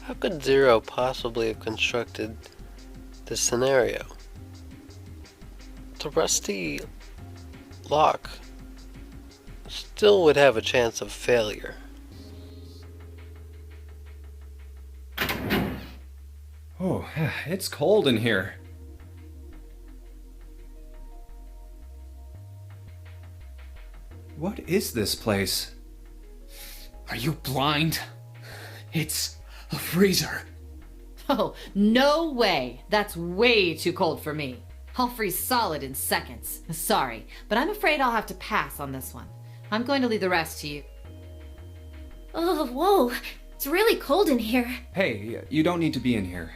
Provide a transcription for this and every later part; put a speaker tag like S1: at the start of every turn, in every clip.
S1: How could Zero possibly have constructed this scenario? The rusty lock still would have a chance of failure.
S2: Oh, it's cold in here. What is this place?
S3: Are you blind? It's a freezer.
S4: Oh, no way. That's way too cold for me. I'll freeze solid in seconds. Sorry, but I'm afraid I'll have to pass on this one. I'm going to leave the rest to you.
S5: Oh, whoa. It's really cold in here.
S2: Hey, you don't need to be in here.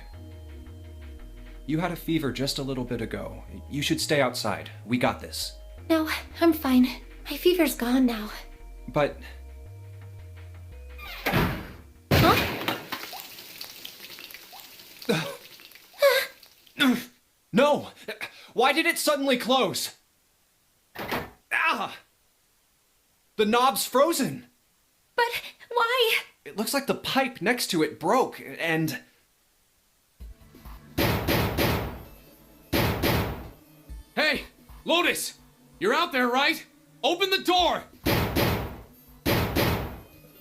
S2: You had a fever just a little bit ago. You should stay outside. We got this.
S5: No, I'm fine. My fever's gone now.
S2: But...
S5: Huh?
S2: No! Why did it suddenly close? Ah! The knob's frozen!
S5: But why?
S2: It looks like the pipe next to it broke, and...
S3: Hey, Lotus! You're out there, right? Open the door!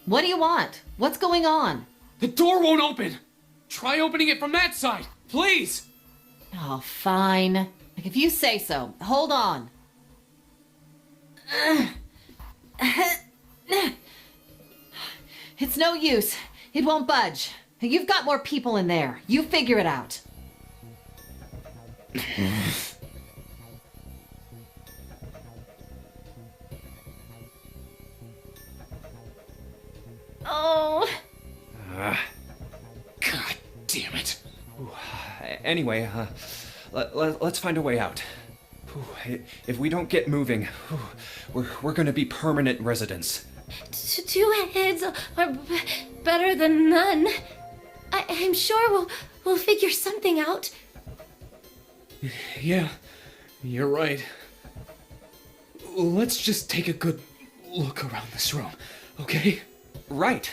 S4: What do you want? What's going on?
S3: The door won't open! Try opening it from that side, please!
S4: Oh, fine. Like, if you say so. Hold on. It's no use. It won't budge. You've got more people in there. You figure it out.
S5: Oh.
S3: God damn it.
S2: Anyway, let's find a way out. If we don't get moving, we're gonna be permanent residents.
S5: Two heads are better than none. I'm sure we'll figure something out.
S3: Yeah, you're right. Let's just take a good look around this room, okay?
S2: Right.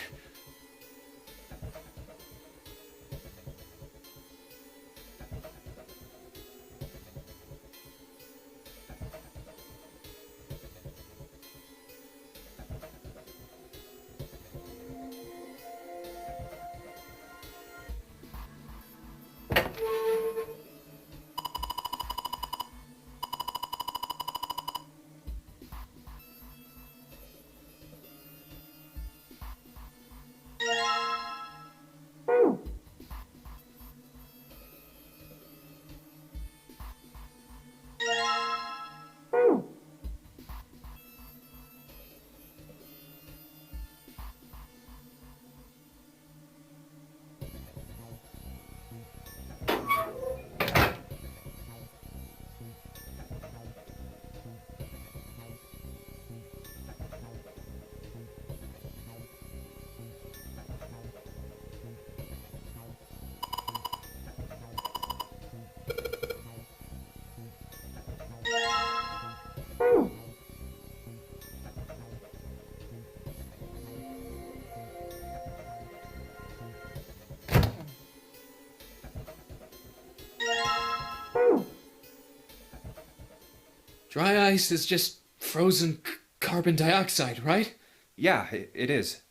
S3: Dry ice is just frozen carbon dioxide, right?
S2: Yeah, it is.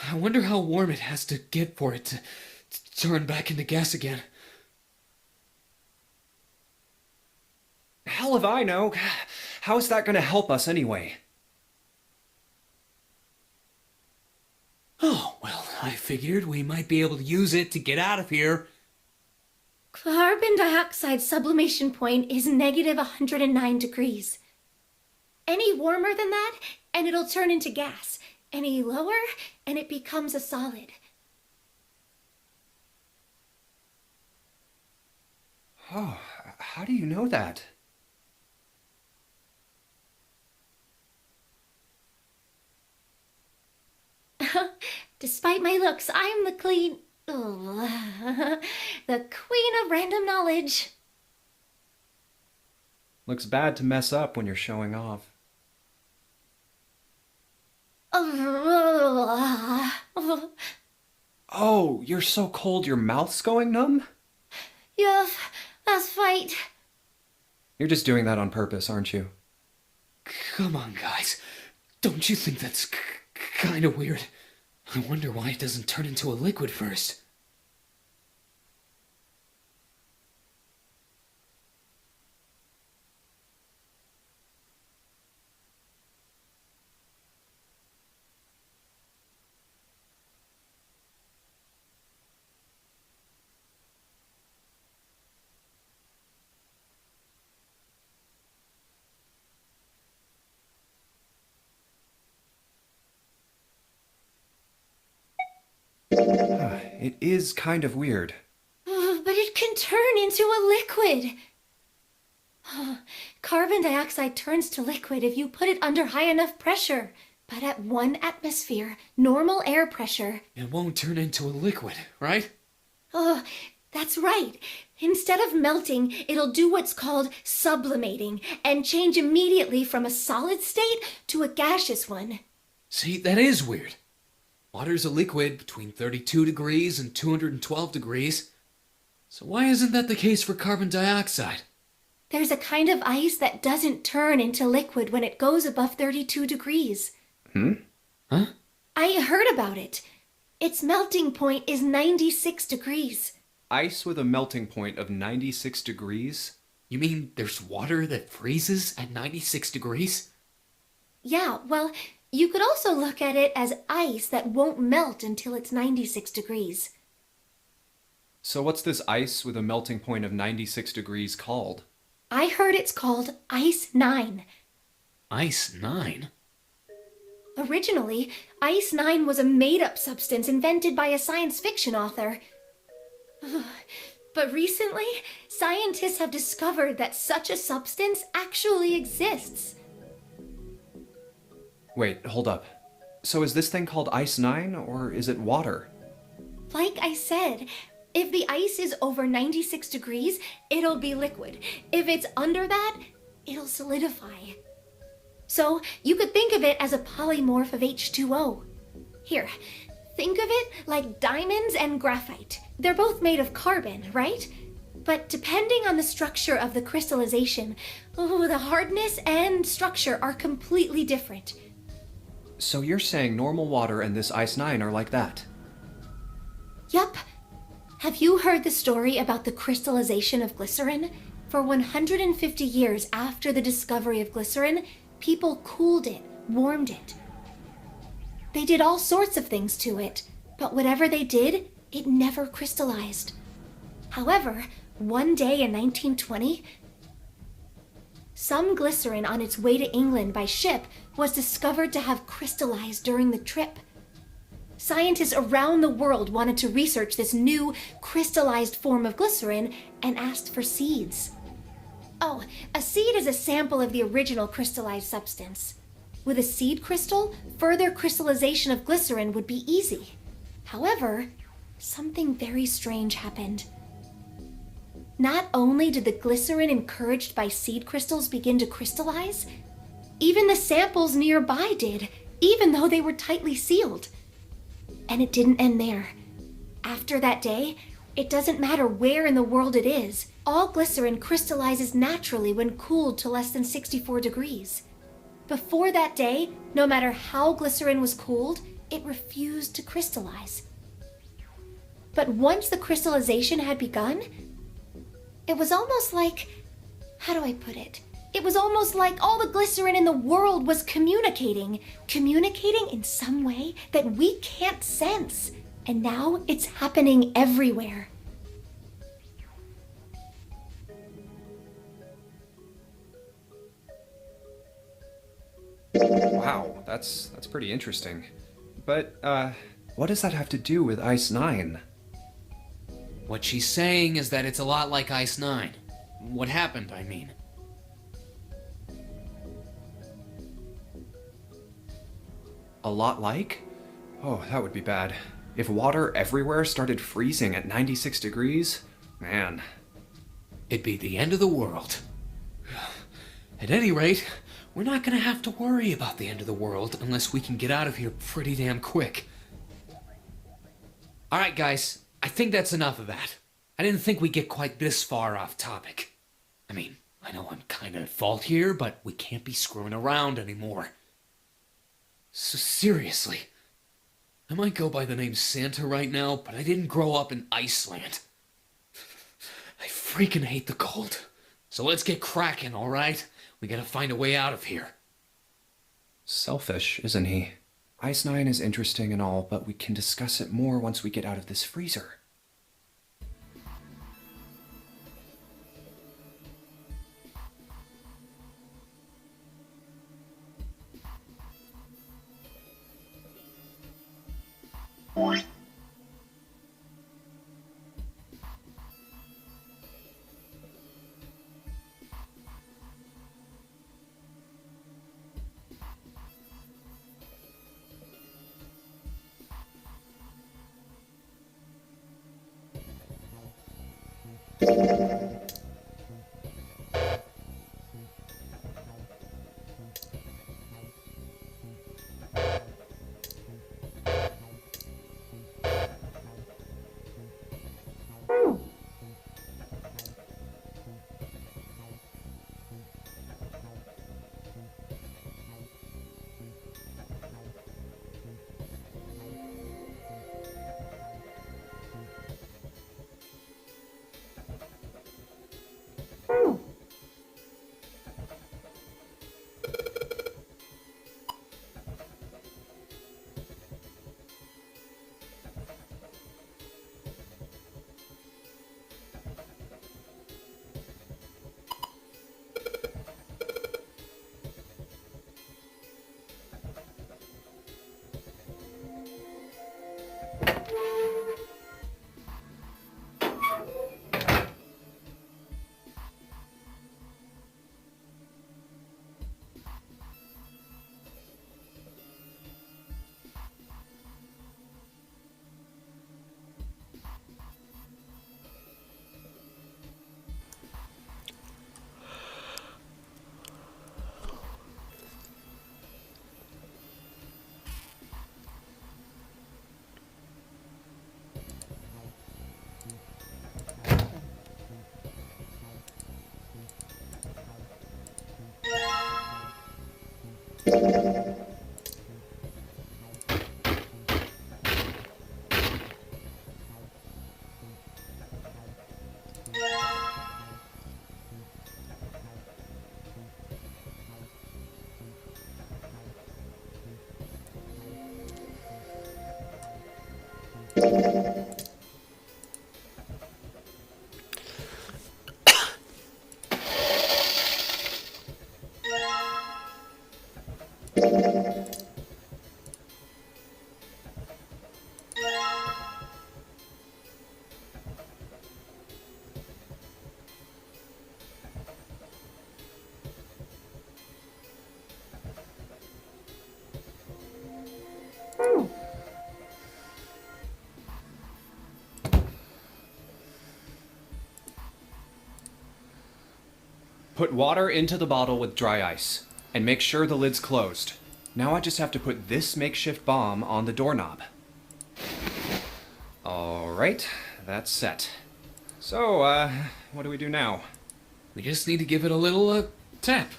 S3: I wonder how warm it has to get for it to turn back into gas again.
S2: Hell if I know. How's that gonna help us anyway?
S3: Oh, well, I figured we might be able to use it to get out of here.
S5: Carbon dioxide sublimation point is negative 109 degrees. Any warmer than that, and it'll turn into gas. Any lower, and it becomes a solid.
S2: Oh, how do you know that?
S5: Despite my looks, I'm the clean. Oh, the queen of random knowledge.
S2: Looks bad to mess up when you're showing off. Oh, you're so cold your mouth's going numb?
S5: Yeah, that's right.
S2: You're just doing that on purpose, aren't you?
S3: Come on, guys. Don't you think that's kind of weird? I wonder why it doesn't turn into a liquid first.
S2: It is kind of weird.
S5: But it can turn into a liquid. Carbon dioxide turns to liquid if you put it under high enough pressure. But at 1 atmosphere, normal air pressure.
S3: It won't turn into a liquid, right?
S5: Oh, that's right. Instead of melting, it'll do what's called sublimating and change immediately from a solid state to a gaseous one.
S3: See, that is weird. Water's a liquid between 32 degrees and 212 degrees. So why isn't that the case for carbon dioxide?
S5: There's a kind of ice that doesn't turn into liquid when it goes above 32 degrees.
S3: Huh?
S5: I heard about it. Its melting point is 96 degrees.
S2: Ice with a melting point of 96 degrees?
S3: You mean there's water that freezes at 96 degrees?
S5: Yeah, well, you could also look at it as ice that won't melt until it's 96 degrees.
S2: So what's this ice with a melting point of 96 degrees called?
S5: I heard it's called Ice 9.
S3: Ice 9?
S5: Originally, Ice 9 was a made-up substance invented by a science fiction author. But recently, scientists have discovered that such a substance actually exists.
S2: Wait, hold up. So is this thing called Ice 9, or is it water?
S5: Like I said, if the ice is over 96 degrees, it'll be liquid. If it's under that, it'll solidify. So you could think of it as a polymorph of H2O. Here, think of it like diamonds and graphite. They're both made of carbon, right? But depending on the structure of the crystallization, the hardness and structure are completely different.
S2: So you're saying normal water and this Ice 9 are like that?
S5: Yup. Have you heard the story about the crystallization of glycerin? For 150 years after the discovery of glycerin, people cooled it, warmed it. They did all sorts of things to it, but whatever they did, it never crystallized. However, one day in 1920, some glycerin on its way to England by ship was discovered to have crystallized during the trip. Scientists around the world wanted to research this new crystallized form of glycerin and asked for seeds. Oh, a seed is a sample of the original crystallized substance. With a seed crystal, further crystallization of glycerin would be easy. However, something very strange happened. Not only did the glycerin encouraged by seed crystals begin to crystallize, even the samples nearby did, even though they were tightly sealed. And it didn't end there. After that day, it doesn't matter where in the world it is, all glycerin crystallizes naturally when cooled to less than 64 degrees. Before that day, no matter how glycerin was cooled, it refused to crystallize. But once the crystallization had begun, it was almost like, how do I put it? It was almost like all the glycerin in the world was communicating in some way that we can't sense. And now it's happening everywhere.
S2: Wow, that's pretty interesting. But, what does that have to do with Ice 9?
S3: What she's saying is that it's a lot like Ice 9. What happened, I mean.
S2: A lot like? Oh, that would be bad. If water everywhere started freezing at 96 degrees, man.
S3: It'd be the end of the world. At any rate, we're not gonna have to worry about the end of the world unless we can get out of here pretty damn quick. Alright, guys, I think that's enough of that. I didn't think we'd get quite this far off topic. I mean, I know I'm kinda at fault here, but we can't be screwing around anymore. So seriously, I might go by the name Santa right now, but I didn't grow up in Iceland. I freaking hate the cold. So let's get cracking, alright? We gotta find a way out of here.
S2: Selfish, isn't he? Ice Nine is interesting and all, but we can discuss it more once we get out of this freezer. Put water into the bottle with dry ice, and make sure the lid's closed. Now I just have to put this makeshift bomb on the doorknob. Alright, that's set. So, what do we do now?
S3: We just need to give it a little, tap.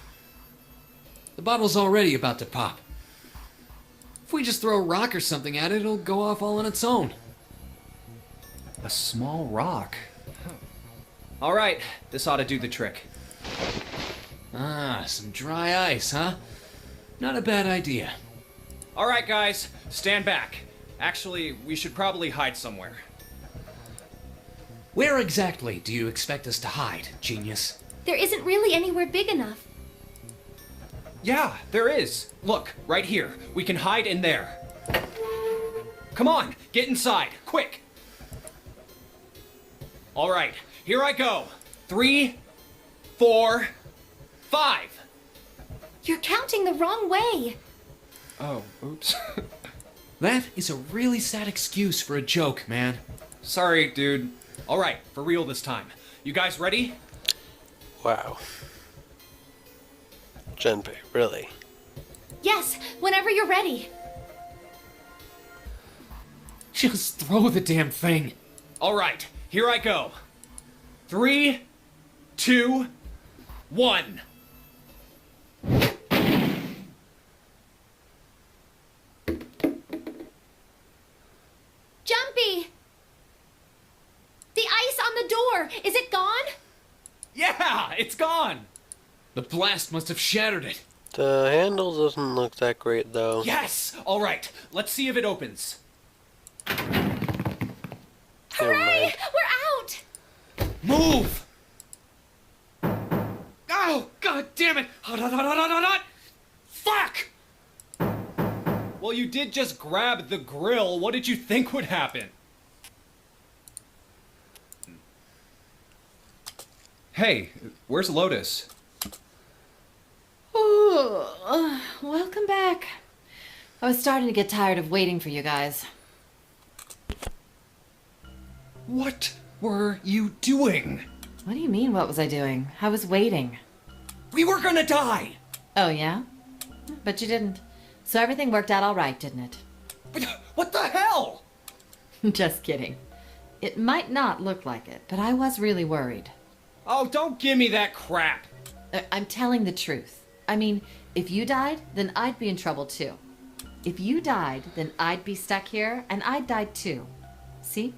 S3: The bottle's already about to pop. If we just throw a rock or something at it, it'll go off all on its own.
S2: A small rock? Alright, this ought to do the trick.
S3: Ah, some dry ice, huh? Not a bad idea.
S2: Alright guys, stand back. Actually, we should probably hide somewhere.
S3: Where exactly do you expect us to hide, genius?
S5: There isn't really anywhere big enough.
S2: Yeah, there is. Look, right here. We can hide in there. Come on, get inside, quick. Alright, here I go. 3, 4, 5.
S5: You're counting the wrong way.
S2: Oh, oops.
S3: That is a really sad excuse for a joke, man.
S2: Sorry, dude. Alright, for real this time. You guys ready?
S1: Wow. Junpei, really?
S5: Yes, whenever you're ready.
S3: Just throw the damn thing.
S2: Alright, here I go. 3, 2, 1.
S5: Jumpy! The ice on the door, is it gone?
S2: Yeah, it's gone!
S3: The blast must have shattered it.
S1: The handle doesn't look that great, though.
S2: Yes! Alright, let's see if it opens.
S1: Never
S5: Hooray!
S1: mind.
S5: We're out!
S3: Move! Oh, god damn it! Hot, hot, hot, hot, hot, hot, hot! Fuck!
S2: Well, you did just grab the grill. What did you think would happen? Hey, where's Lotus?
S4: Ooh, welcome back. I was starting to get tired of waiting for you guys.
S2: What were you doing?
S4: What do you mean, what was I doing? I was waiting.
S2: We were gonna die!
S4: Oh, yeah? But you didn't. So everything worked out all right, didn't it?
S2: What the hell?
S4: Just kidding. It might not look like it, but I was really worried.
S2: Oh, don't give me that crap.
S4: I'm telling the truth. I mean, if you died, then I'd be in trouble too. If you died, then I'd be stuck here, and I'd die too. See?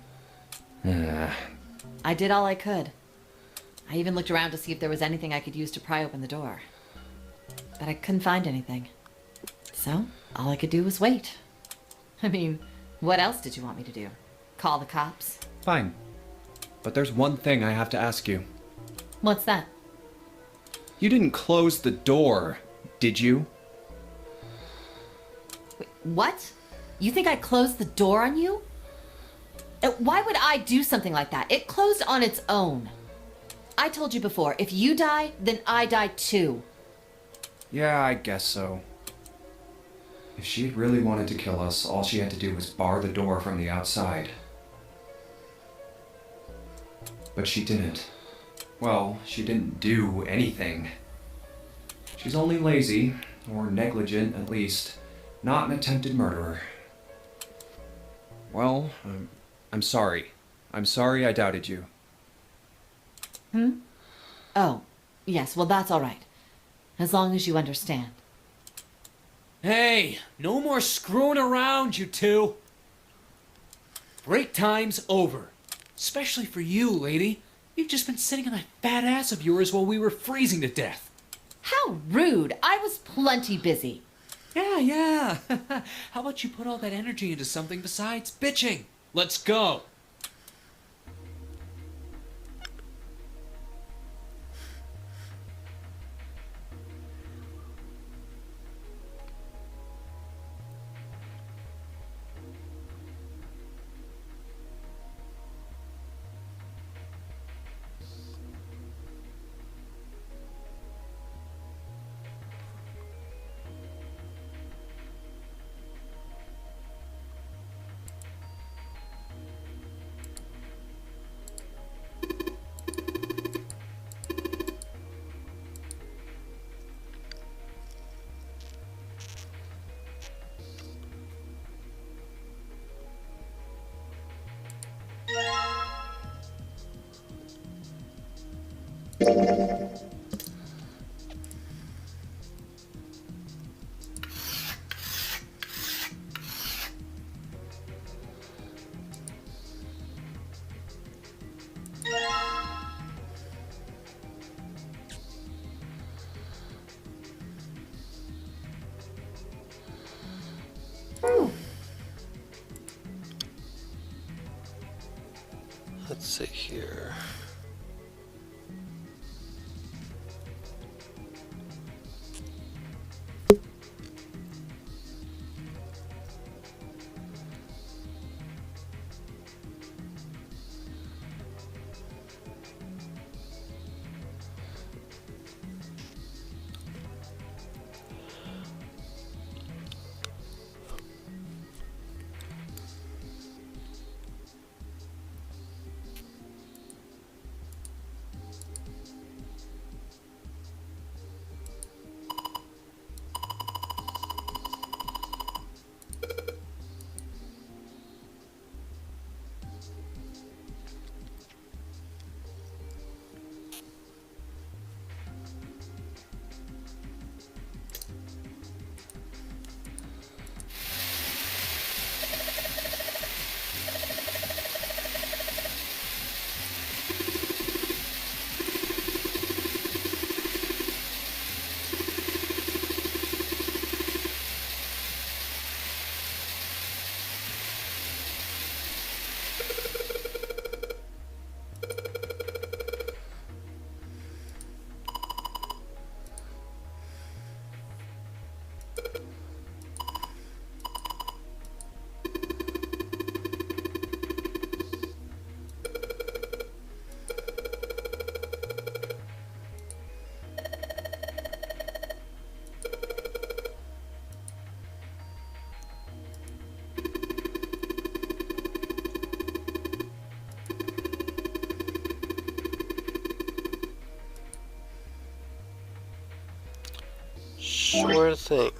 S4: I did all I could. I even looked around to see if there was anything I could use to pry open the door. But I couldn't find anything. So, all I could do was wait. I mean, what else did you want me to do? Call the cops?
S2: Fine. But there's one thing I have to ask you.
S4: What's that?
S2: You didn't close the door, did you?
S4: Wait, what? You think I closed the door on you? Why would I do something like that? It closed on its own. I told you before, if you die, then I die too.
S2: Yeah, I guess so. If she really wanted to kill us, all she had to do was bar the door from the outside. But she didn't. Well, she didn't do anything. She's only lazy, or negligent at least, not an attempted murderer. Well, I'm sorry. I'm sorry I doubted you.
S4: Oh, yes, well, that's all right. As long as you understand.
S3: Hey, no more screwing around, you two. Break time's over. Especially for you, lady. You've just been sitting on that fat ass of yours while we were freezing to death.
S4: How rude! I was plenty busy.
S3: Yeah. How about you put all that energy into something besides bitching? Let's go.
S1: Let's see here. Sure thing.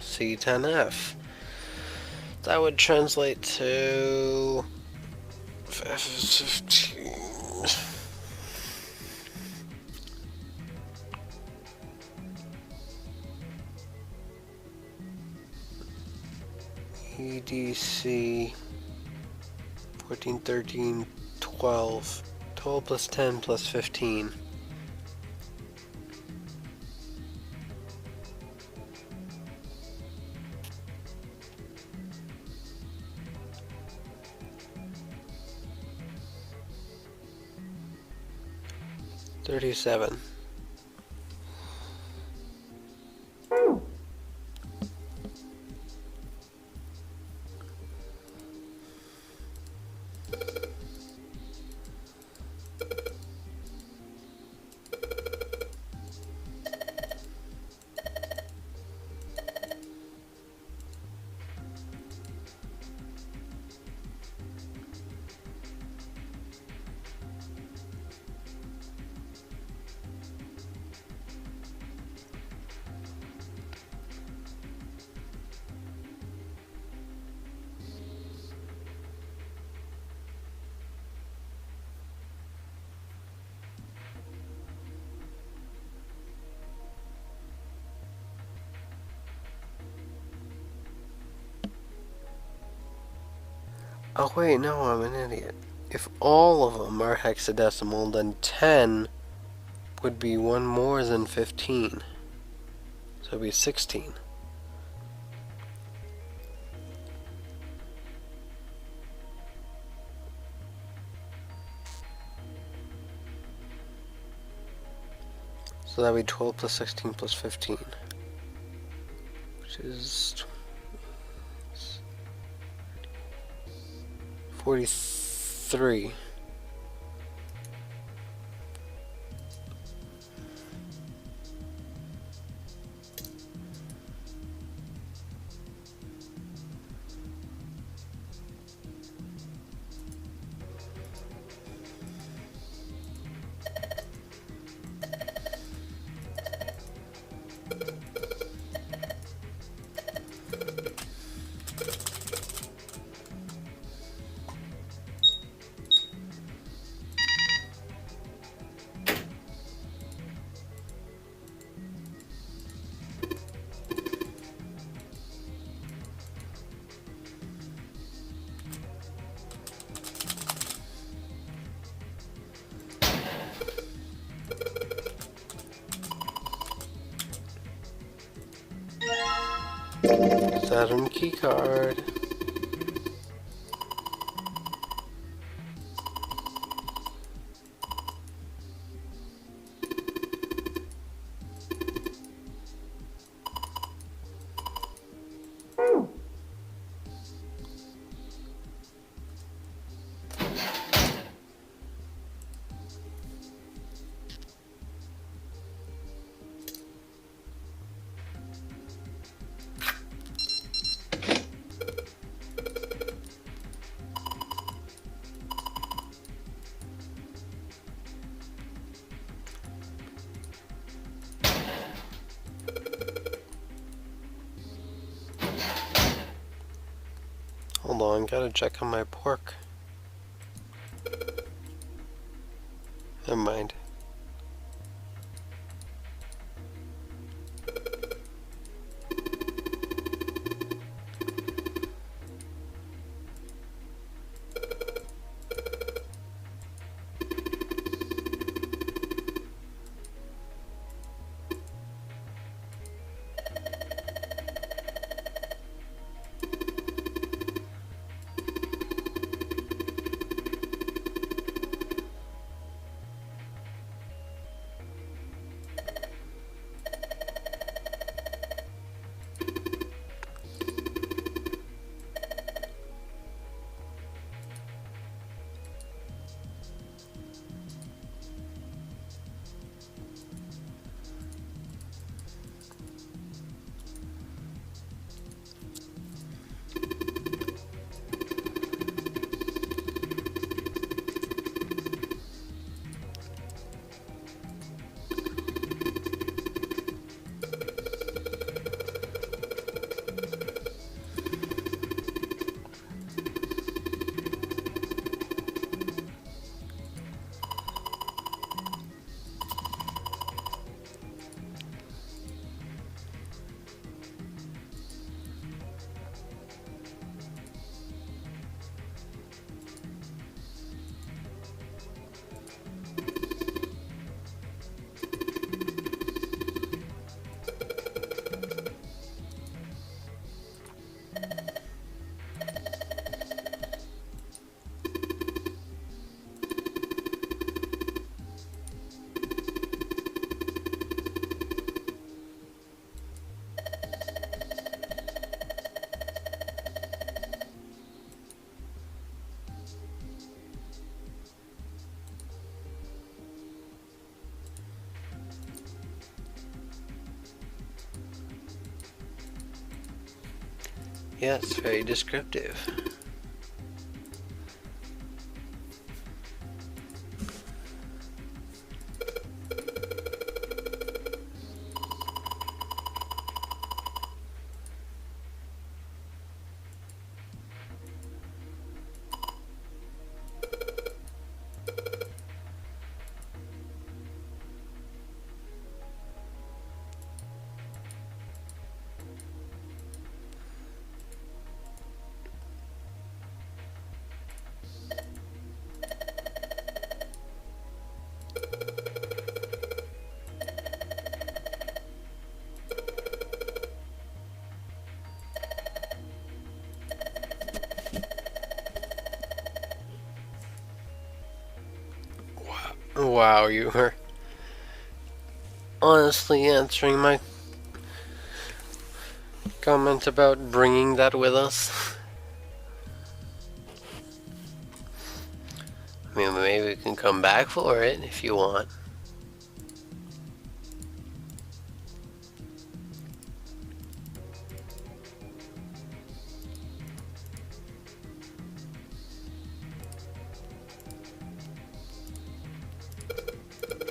S1: C10F. That would translate to 15. EDC 14, 13, 12. 12 plus 10 plus 15. $37. Oh wait, no, I'm an idiot. If all of them are hexadecimal, then 10 would be one more than 15. So it'd be 16. So that'd be 12 plus 16 plus 15. Which is 43. Saturn keycard. Hold on, gotta check on my pork. Never mind. Yes, very descriptive. Wow, you were honestly answering my comment about bringing that with us. I mean, maybe we can come back for it if you want.